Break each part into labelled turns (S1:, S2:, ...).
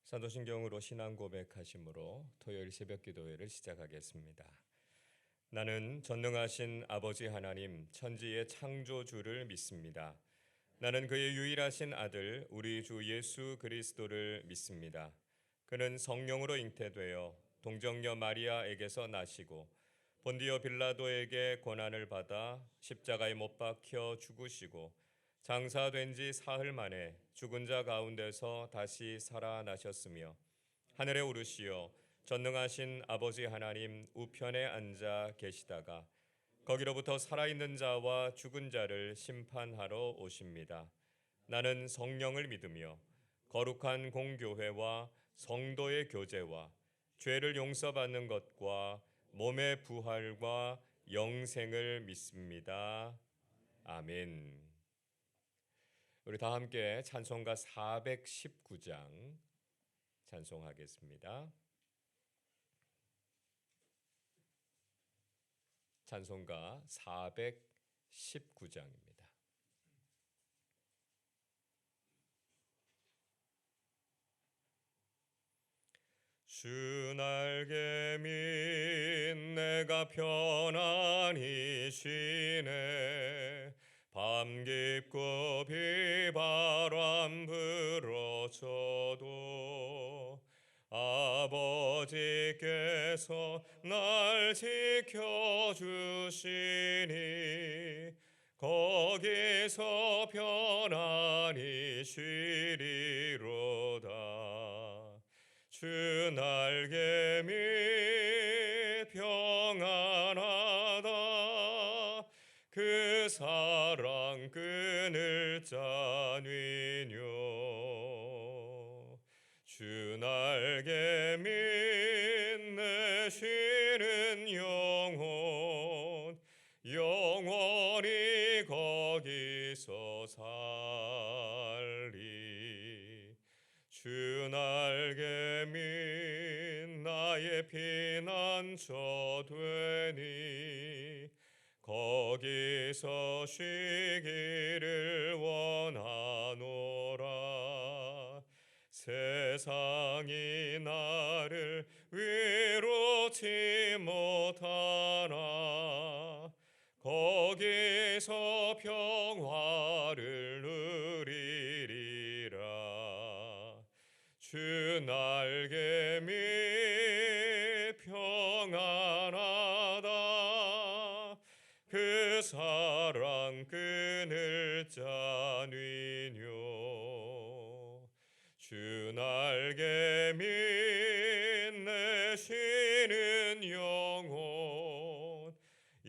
S1: 사도신경으로 신앙 고백하심으로 토요일 새벽 기도회를 시작하겠습니다. 나는 전능하신 아버지 하나님 천지의 창조주를 믿습니다. 나는 그의 유일하신 아들 우리 주 예수 그리스도를 믿습니다. 그는 성령으로 잉태되어 동정녀 마리아에게서 나시고 본디오 빌라도에게 고난을 받아 십자가에 못 박혀 죽으시고 장사된 지 사흘 만에 죽은 자 가운데서 다시 살아나셨으며 하늘에 오르시어 전능하신 아버지 하나님 우편에 앉아 계시다가 거기로부터 살아있는 자와 죽은 자를 심판하러 오십니다. 나는 성령을 믿으며 거룩한 공교회와 성도의 교제와 죄를 용서받는 것과 몸의 부활과 영생을 믿습니다. 아멘. 우리 다 함께 찬송가 419장 찬송하겠습니다. 찬송가 419장입니다. 주 날개 밑 내가 편안히 쉬네. 밤 깊고 비바람 불어쳐도 아버지께서 날 지켜주시니 거기서 편안히 쉬리로다. 주 날개 밑 평안하다. 그 사랑 끊을 자니뇨. 주 날개 밑 내 쉬는 영혼 영원히 거기서 살리. 주 날개 밑 나의 피난처 되니 거기서 쉬기를 원하노라. 세상이 나를 위로치 못하나 거기서 평화를 누리리라. 주 날개 밑 평안하다. 그 사랑 끊을 자니뇨. 주 날개 밑 내 쉬는 영혼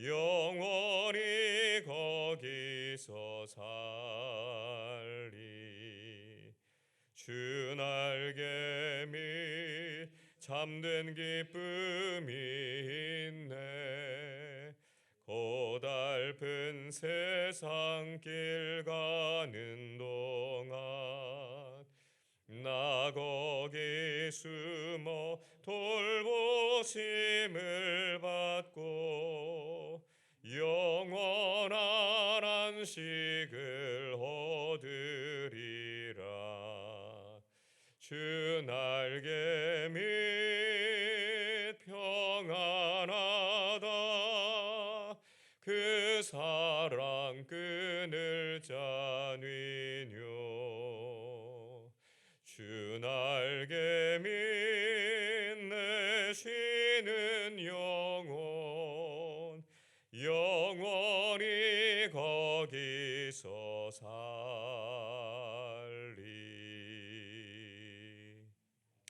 S1: 영원히 거기서 살리. 주 날개 밑 참된 기쁨이 있네. 고달픈 세상 길 가는 동안 나 거기 숨어 돌보심을 받고 영원한 안식을 얻으리라. 주 날개 밑 평안하다. 그 사랑 끊을 자니뇨. 주 날개 밑 내 쉬는 영혼 영원히 거기서 살리.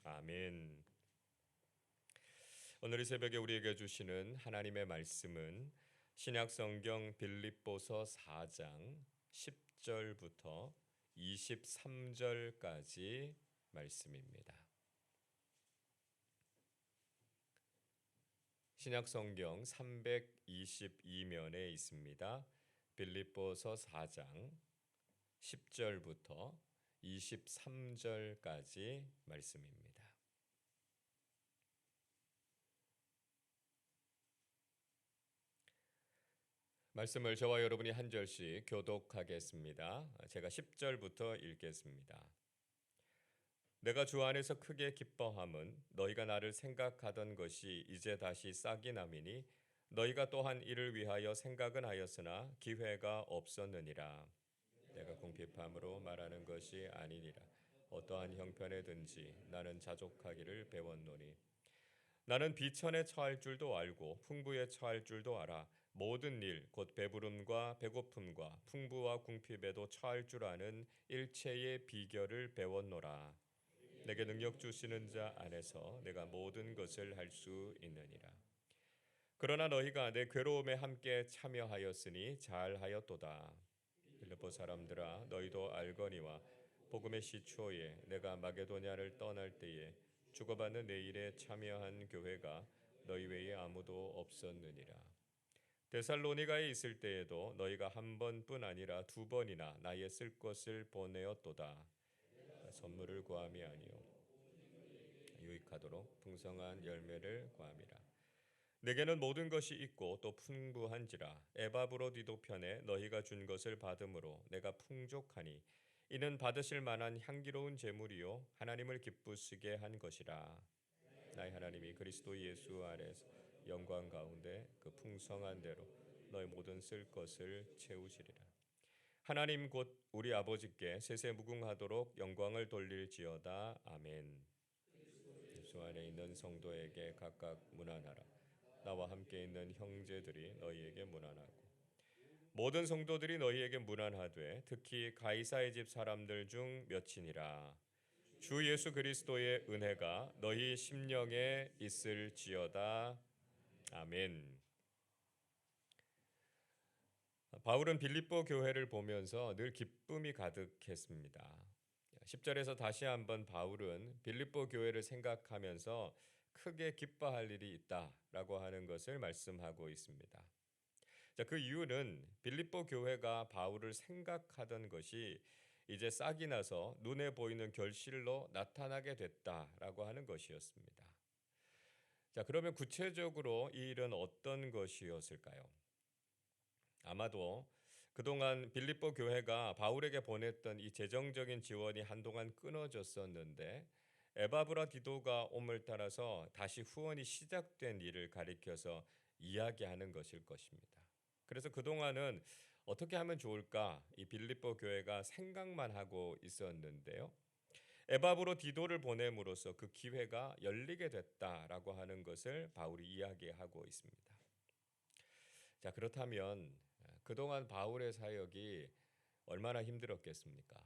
S1: 아멘. 오늘 이 새벽에 우리에게 주시는 하나님의 말씀은 신약성경 빌립보서 4장 10절부터 23절까지 말씀입니다. 신약성경 322면에 있습니다. 빌립보서 4장 10절부터 23절까지 말씀입니다. 말씀을 저와 여러분이 한 절씩 교독하겠습니다. 제가 10절부터 읽겠습니다. 내가 주 안에서 크게 기뻐함은 너희가 나를 생각하던 것이 이제 다시 싹이 남이니 너희가 또한 이를 위하여 생각은 하였으나 기회가 없었느니라. 내가 궁핍함으로 말하는 것이 아니니라. 어떠한 형편에든지 나는 자족하기를 배웠노니 나는 비천에 처할 줄도 알고 풍부에 처할 줄도 알아. 모든 일 곧 배부름과 배고픔과 풍부와 궁핍에도 처할 줄 아는 일체의 비결을 배웠노라. 내게 능력 주시는 자 안에서 내가 모든 것을 할 수 있느니라. 그러나 너희가 내 괴로움에 함께 참여하였으니 잘하였도다. 빌립보 사람들아 너희도 알거니와 복음의 시초에 내가 마게도냐를 떠날 때에 주고받는 내 일에 참여한 교회가 너희 외에 아무도 없었느니라. 데살로니가에 있을 때에도 너희가 한 번뿐 아니라 두 번이나 나의 쓸 것을 보내었도다. 선물을 구함이 아니요 유익하도록 풍성한 열매를 구함이라. 내게는 모든 것이 있고 또 풍부한지라. 에바브로디도 편에 너희가 준 것을 받음으로 내가 풍족하니 이는 받으실 만한 향기로운 제물이요 하나님을 기쁘시게 한 것이라. 나의 하나님이 그리스도 예수 안에서 영광 가운데 그 풍성한 대로 너희 모든 쓸 것을 채우시리라. 하나님 곧 우리 아버지께 세세무궁하도록 영광을 돌릴지어다. 아멘. 예수 안에 있는 성도에게 각각 문안하라. 나와 함께 있는 형제들이 너희에게 문안하고 모든 성도들이 너희에게 문안하되 특히 가이사의 집 사람들 중 몇이니라. 주 예수 그리스도의 은혜가 너희 심령에 있을지어다. 아멘. 바울은 빌립보 교회를 보면서 늘 기쁨이 가득했습니다. 10절에서 다시 한번 바울은 빌립보 교회를 생각하면서 크게 기뻐할 일이 있다라고 하는 것을 말씀하고 있습니다. 자, 그 이유는 빌립보 교회가 바울을 생각하던 것이 이제 싹이 나서 눈에 보이는 결실로 나타나게 됐다라고 하는 것이었습니다. 자, 그러면 구체적으로 이 일은 어떤 것이었을까요? 아마도 그동안 빌립보 교회가 바울에게 보냈던 이 재정적인 지원이 한동안 끊어졌었는데 에바브라디도가 옴을 따라서 다시 후원이 시작된 일을 가리켜서 이야기하는 것일 것입니다. 그래서 그동안은 어떻게 하면 좋을까 이 빌립보 교회가 생각만 하고 있었는데요. 에바브로디도를 보냄으로써 그 기회가 열리게 됐다라고 하는 것을 바울이 이야기하고 있습니다. 자, 그렇다면 그동안 바울의 사역이 얼마나 힘들었겠습니까?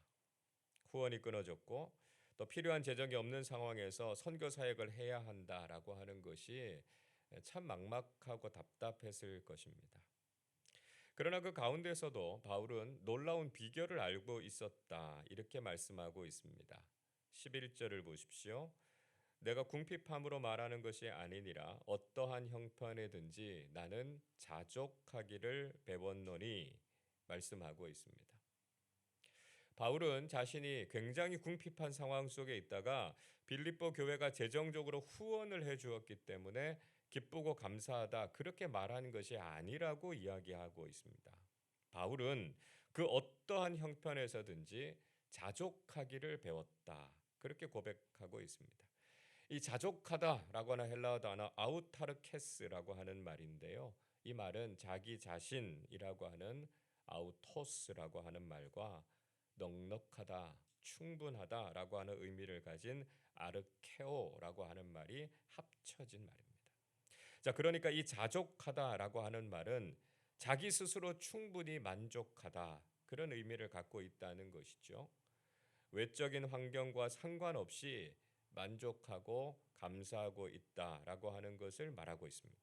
S1: 후원이 끊어졌고 또 필요한 재정이 없는 상황에서 선교 사역을 해야 한다라고 하는 것이 참 막막하고 답답했을 것입니다. 그러나 그 가운데서도 바울은 놀라운 비결을 알고 있었다 이렇게 말씀하고 있습니다. 11절을 보십시오. 내가 궁핍함으로 말하는 것이 아니니라 어떠한 형편에든지 나는 자족하기를 배웠노니 말씀하고 있습니다. 바울은 자신이 굉장히 궁핍한 상황 속에 있다가 빌립보 교회가 재정적으로 후원을 해 주었기 때문에 기쁘고 감사하다 그렇게 말하는 것이 아니라고 이야기하고 있습니다. 바울은 그 어떠한 형편에서든지 자족하기를 배웠다 그렇게 고백하고 있습니다. 이 자족하다라고 하는 헬라어 단어 아우타르케스라고 하는 말인데요. 이 말은 자기 자신이라고 하는 아우토스라고 하는 말과 넉넉하다, 충분하다라고 하는 의미를 가진 아르케오라고 하는 말이 합쳐진 말입니다. 자, 그러니까 이 자족하다라고 하는 말은 자기 스스로 충분히 만족하다 그런 의미를 갖고 있다는 것이죠. 외적인 환경과 상관없이 만족하고 감사하고 있다라고 하는 것을 말하고 있습니다.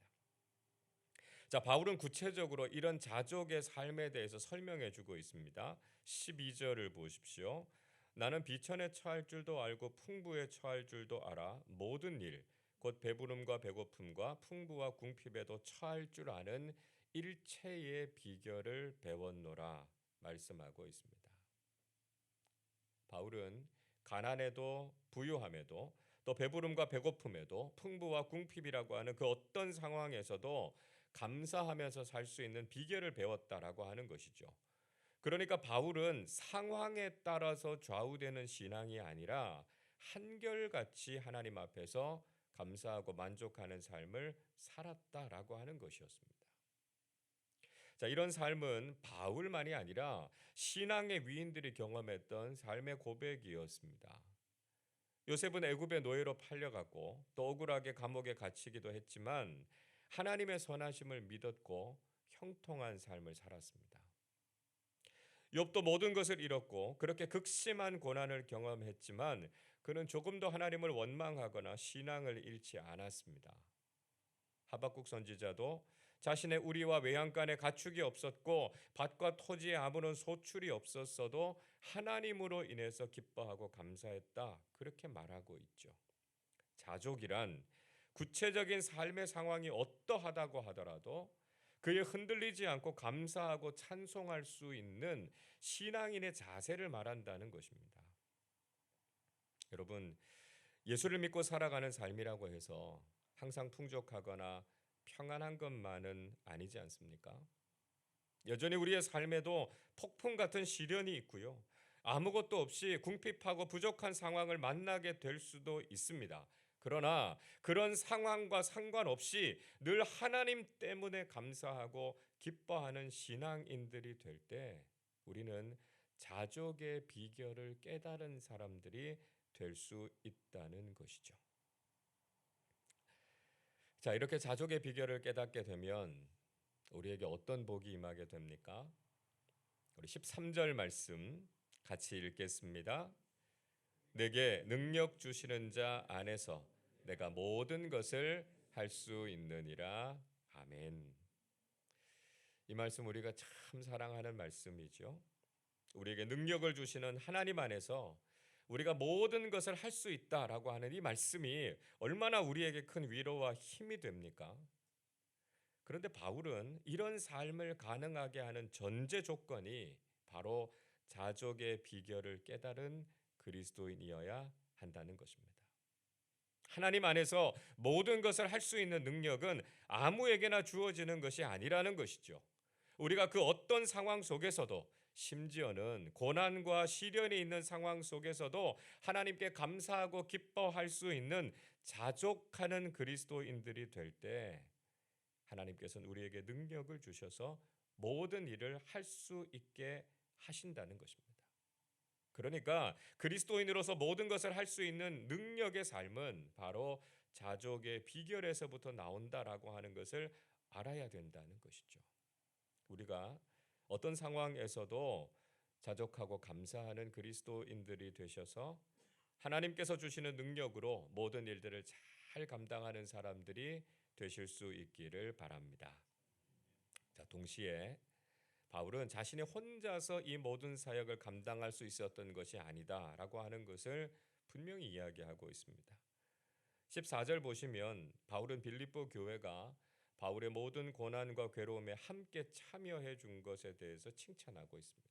S1: 자, 바울은 구체적으로 이런 자족의 삶에 대해서 설명해 주고 있습니다. 12절을 보십시오. 나는 비천에 처할 줄도 알고 풍부에 처할 줄도 알아 모든 일 곧 배부름과 배고픔과 풍부와 궁핍에도 처할 줄 아는 일체의 비결을 배웠노라 말씀하고 있습니다. 바울은 가난에도 부유함에도 또 배부름과 배고픔에도 풍부와 궁핍이라고 하는 그 어떤 상황에서도 감사하면서 살 수 있는 비결을 배웠다라고 하는 것이죠. 그러니까 바울은 상황에 따라서 좌우되는 신앙이 아니라 한결같이 하나님 앞에서 감사하고 만족하는 삶을 살았다라고 하는 것이었습니다. 자, 이런 삶은 바울만이 아니라 신앙의 위인들이 경험했던 삶의 고백이었습니다. 요셉은 애굽의 노예로 팔려갔고 또 억울하게 감옥에 갇히기도 했지만 하나님의 선하심을 믿었고 형통한 삶을 살았습니다. 욥도 모든 것을 잃었고 그렇게 극심한 고난을 경험했지만 그는 조금도 하나님을 원망하거나 신앙을 잃지 않았습니다. 하박국 선지자도 자신의 우리와 외양간에 가축이 없었고 밭과 토지에 아무런 소출이 없었어도 하나님으로 인해서 기뻐하고 감사했다. 그렇게 말하고 있죠. 자족이란 구체적인 삶의 상황이 어떠하다고 하더라도 그에 흔들리지 않고 감사하고 찬송할 수 있는 신앙인의 자세를 말한다는 것입니다. 여러분, 예수를 믿고 살아가는 삶이라고 해서 항상 풍족하거나 평안한 것만은 아니지 않습니까? 여전히 우리의 삶에도 폭풍 같은 시련이 있고요. 아무것도 없이 궁핍하고 부족한 상황을 만나게 될 수도 있습니다. 그러나 그런 상황과 상관없이 늘 하나님 때문에 감사하고 기뻐하는 신앙인들이 될 때 우리는 자족의 비결을 깨달은 사람들이 될 수 있다는 것이죠. 자, 이렇게 자족의 비결을 깨닫게 되면 우리에게 어떤 복이 임하게 됩니까? 우리 13절 말씀 같이 읽겠습니다. 내게 능력 주시는 자 안에서 내가 모든 것을 할 수 있느니라. 아멘. 이 말씀 우리가 참 사랑하는 말씀이죠. 우리에게 능력을 주시는 하나님 안에서 우리가 모든 것을 할 수 있다라고 하는 이 말씀이 얼마나 우리에게 큰 위로와 힘이 됩니까? 그런데 바울은 이런 삶을 가능하게 하는 전제 조건이 바로 자족의 비결을 깨달은 그리스도인이어야 한다는 것입니다. 하나님 안에서 모든 것을 할 수 있는 능력은 아무에게나 주어지는 것이 아니라는 것이죠. 우리가 그 어떤 상황 속에서도 심지어는 고난과 시련이 있는 상황 속에서도 하나님께 감사하고 기뻐할 수 있는 자족하는 그리스도인들이 될 때 하나님께서는 우리에게 능력을 주셔서 모든 일을 할 수 있게 하신다는 것입니다. 그러니까 그리스도인으로서 모든 것을 할 수 있는 능력의 삶은 바로 자족의 비결에서부터 나온다라고 하는 것을 알아야 된다는 것이죠. 우리가 어떤 상황에서도 자족하고 감사하는 그리스도인들이 되셔서 하나님께서 주시는 능력으로 모든 일들을 잘 감당하는 사람들이 되실 수 있기를 바랍니다. 자, 동시에 바울은 자신이 혼자서 이 모든 사역을 감당할 수 있었던 것이 아니다라고 하는 것을 분명히 이야기하고 있습니다. 14절 보시면 바울은 빌립보 교회가 바울의 모든 고난과 괴로움에 함께 참여해 준 것에 대해서 칭찬하고 있습니다.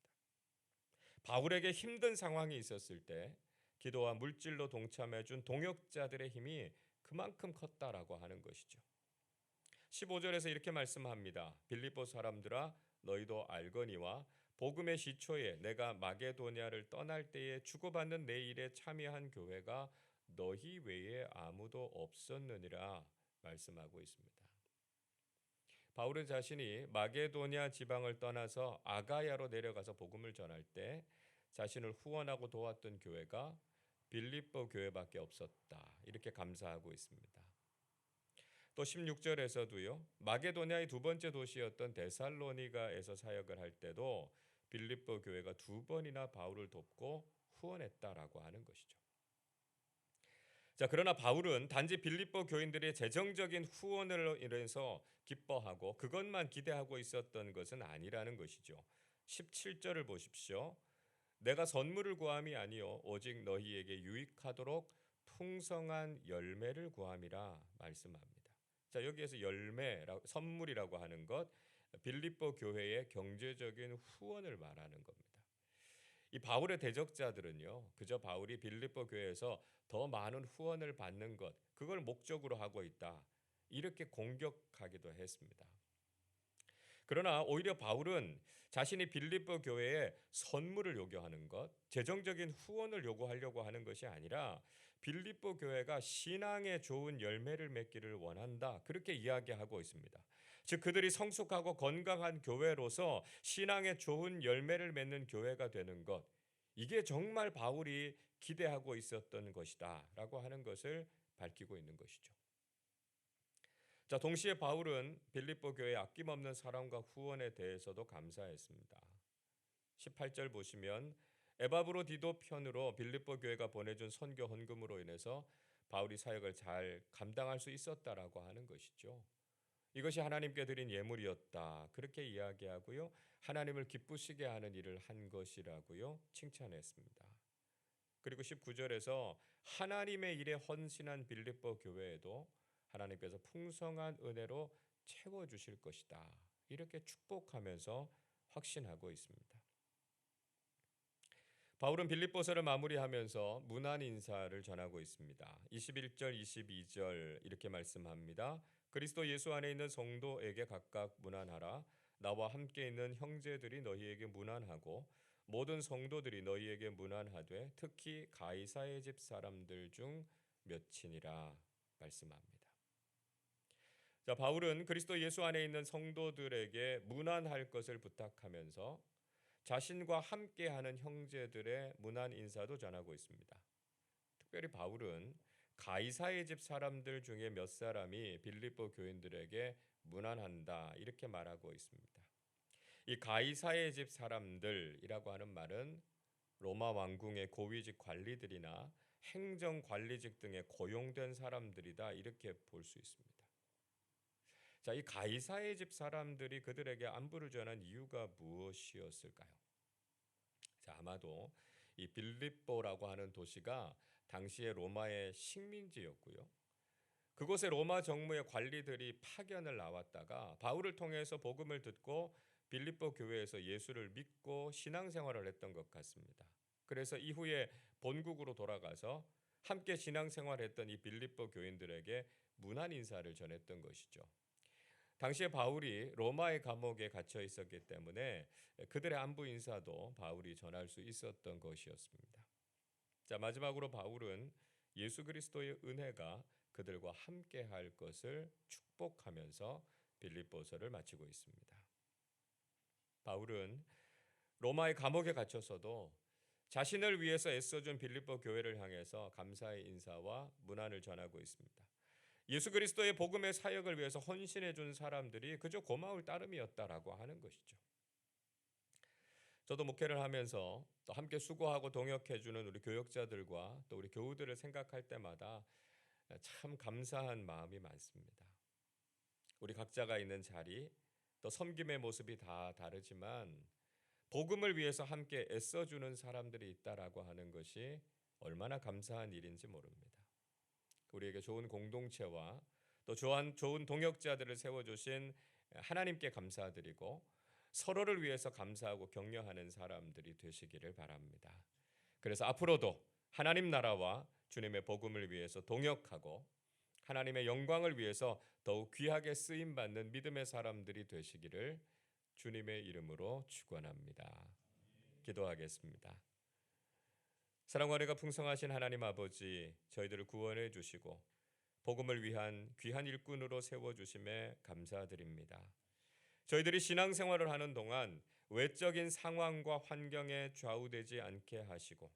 S1: 바울에게 힘든 상황이 있었을 때 기도와 물질로 동참해 준 동역자들의 힘이 그만큼 컸다라고 하는 것이죠. 15절에서 이렇게 말씀합니다. 빌립보 사람들아 너희도 알거니와 복음의 시초에 내가 마게도냐를 떠날 때에 주고받는 내 일에 참여한 교회가 너희 외에 아무도 없었느니라 말씀하고 있습니다. 바울은 자신이 마게도냐 지방을 떠나서 아가야로 내려가서 복음을 전할 때 자신을 후원하고 도왔던 교회가 빌립보 교회밖에 없었다. 이렇게 감사하고 있습니다. 또 16절에서도요. 마게도냐의 두 번째 도시였던 데살로니가에서 사역을 할 때도 빌립보 교회가 두 번이나 바울을 돕고 후원했다라고 하는 것이죠. 자, 그러나 바울은 단지 빌립보 교인들의 재정적인 후원으로 인해서 기뻐하고 그것만 기대하고 있었던 것은 아니라는 것이죠. 17절을 보십시오. 내가 선물을 구함이 아니요 오직 너희에게 유익하도록 풍성한 열매를 구함이라 말씀합니다. 자, 여기에서 열매라고 선물이라고 하는 것 빌립보 교회의 경제적인 후원을 말하는 겁니다. 이 바울의 대적자들은요. 그저 바울이 빌립보 교회에서 더 많은 후원을 받는 것 그걸 목적으로 하고 있다. 이렇게 공격하기도 했습니다. 그러나 오히려 바울은 자신이 빌립보 교회에 선물을 요구하는 것, 재정적인 후원을 요구하려고 하는 것이 아니라 빌립보 교회가 신앙에 좋은 열매를 맺기를 원한다. 그렇게 이야기하고 있습니다. 즉 그들이 성숙하고 건강한 교회로서 신앙에 좋은 열매를 맺는 교회가 되는 것. 이게 정말 바울이 기대하고 있었던 것이다라고 하는 것을 밝히고 있는 것이죠. 자, 동시에 바울은 빌립보 교회의 아낌없는 사랑과 후원에 대해서도 감사했습니다. 18절 보시면 에바브로디도 편으로 빌립보 교회가 보내준 선교 헌금으로 인해서 바울이 사역을 잘 감당할 수 있었다라고 하는 것이죠. 이것이 하나님께 드린 예물이었다. 그렇게 이야기하고요. 하나님을 기쁘시게 하는 일을 한 것이라고요. 칭찬했습니다. 그리고 19절에서 하나님의 일에 헌신한 빌립보 교회에도 하나님께서 풍성한 은혜로 채워주실 것이다. 이렇게 축복하면서 확신하고 있습니다. 바울은 빌립보서를 마무리하면서 문안 인사를 전하고 있습니다. 21절, 22절 이렇게 말씀합니다. 그리스도 예수 안에 있는 성도에게 각각 문안하라. 나와 함께 있는 형제들이 너희에게 문안하고 모든 성도들이 너희에게 문안하되 특히 가이사의 집 사람들 중 몇이니라 말씀합니다. 자, 바울은 그리스도 예수 안에 있는 성도들에게 문안할 것을 부탁하면서 자신과 함께하는 형제들의 문안 인사도 전하고 있습니다. 특별히 바울은 가이사의 집 사람들 중에 몇 사람이 빌립보 교인들에게 문안한다 이렇게 말하고 있습니다. 이 가이사의 집 사람들이라고 하는 말은 로마 왕궁의 고위직 관리들이나 행정 관리직 등에 고용된 사람들이다 이렇게 볼 수 있습니다. 자, 이 가이사의 집 사람들이 그들에게 안부를 전한 이유가 무엇이었을까요? 자, 아마도 이 빌립보라고 하는 도시가 당시의 로마의 식민지였고요. 그곳에 로마 정부의 관리들이 파견을 나왔다가 바울을 통해서 복음을 듣고 빌립보 교회에서 예수를 믿고 신앙생활을 했던 것 같습니다. 그래서 이후에 본국으로 돌아가서 함께 신앙생활했던 이 빌립보 교인들에게 문안 인사를 전했던 것이죠. 당시에 바울이 로마의 감옥에 갇혀 있었기 때문에 그들의 안부 인사도 바울이 전할 수 있었던 것이었습니다. 자, 마지막으로 바울은 예수 그리스도의 은혜가 그들과 함께 할 것을 축복하면서 빌립보서를 마치고 있습니다. 바울은 로마의 감옥에 갇혀서도 자신을 위해서 애써준 빌립보 교회를 향해서 감사의 인사와 문안을 전하고 있습니다. 예수 그리스도의 복음의 사역을 위해서 헌신해 준 사람들이 그저 고마울 따름이었다라고 하는 것이죠. 저도 목회를 하면서 또 함께 수고하고 동역해 주는 우리 교역자들과 또 우리 교우들을 생각할 때마다 참 감사한 마음이 많습니다. 우리 각자가 있는 자리, 또 섬김의 모습이 다 다르지만 복음을 위해서 함께 애써주는 사람들이 있다라고 하는 것이 얼마나 감사한 일인지 모릅니다. 우리에게 좋은 공동체와 또 좋은 동역자들을 세워주신 하나님께 감사드리고 서로를 위해서 감사하고 격려하는 사람들이 되시기를 바랍니다. 그래서 앞으로도 하나님 나라와 주님의 복음을 위해서 동역하고 하나님의 영광을 위해서 더욱 귀하게 쓰임받는 믿음의 사람들이 되시기를 주님의 이름으로 축원합니다. 기도하겠습니다. 사랑과 은혜가 풍성하신 하나님 아버지, 저희들을 구원해 주시고 복음을 위한 귀한 일꾼으로 세워주심에 감사드립니다. 저희들이 신앙생활을 하는 동안 외적인 상황과 환경에 좌우되지 않게 하시고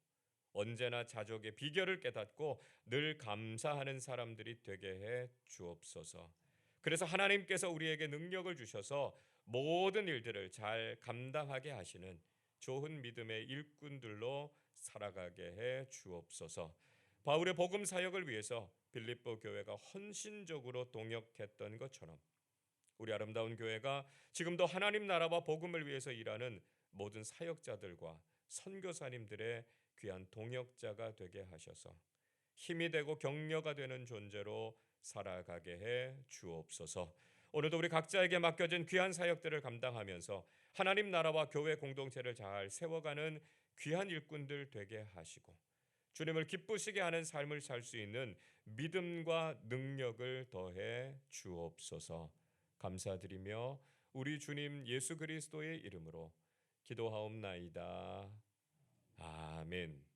S1: 언제나 자족의 비결을 깨닫고 늘 감사하는 사람들이 되게 해 주옵소서. 그래서 하나님께서 우리에게 능력을 주셔서 모든 일들을 잘 감당하게 하시는 좋은 믿음의 일꾼들로 살아가게 해 주옵소서. 바울의 복음 사역을 위해서 빌립보 교회가 헌신적으로 동역했던 것처럼 우리 아름다운 교회가 지금도 하나님 나라와 복음을 위해서 일하는 모든 사역자들과 선교사님들의 귀한 동역자가 되게 하셔서 힘이 되고 격려가 되는 존재로 살아가게 해 주옵소서. 오늘도 우리 각자에게 맡겨진 귀한 사역들을 감당하면서 하나님 나라와 교회 공동체를 잘 세워가는 귀한 일꾼들 되게 하시고 주님을 기쁘시게 하는 삶을 살 수 있는 믿음과 능력을 더해 주옵소서. 감사드리며 우리 주님 예수 그리스도의 이름으로 기도하옵나이다. 아멘.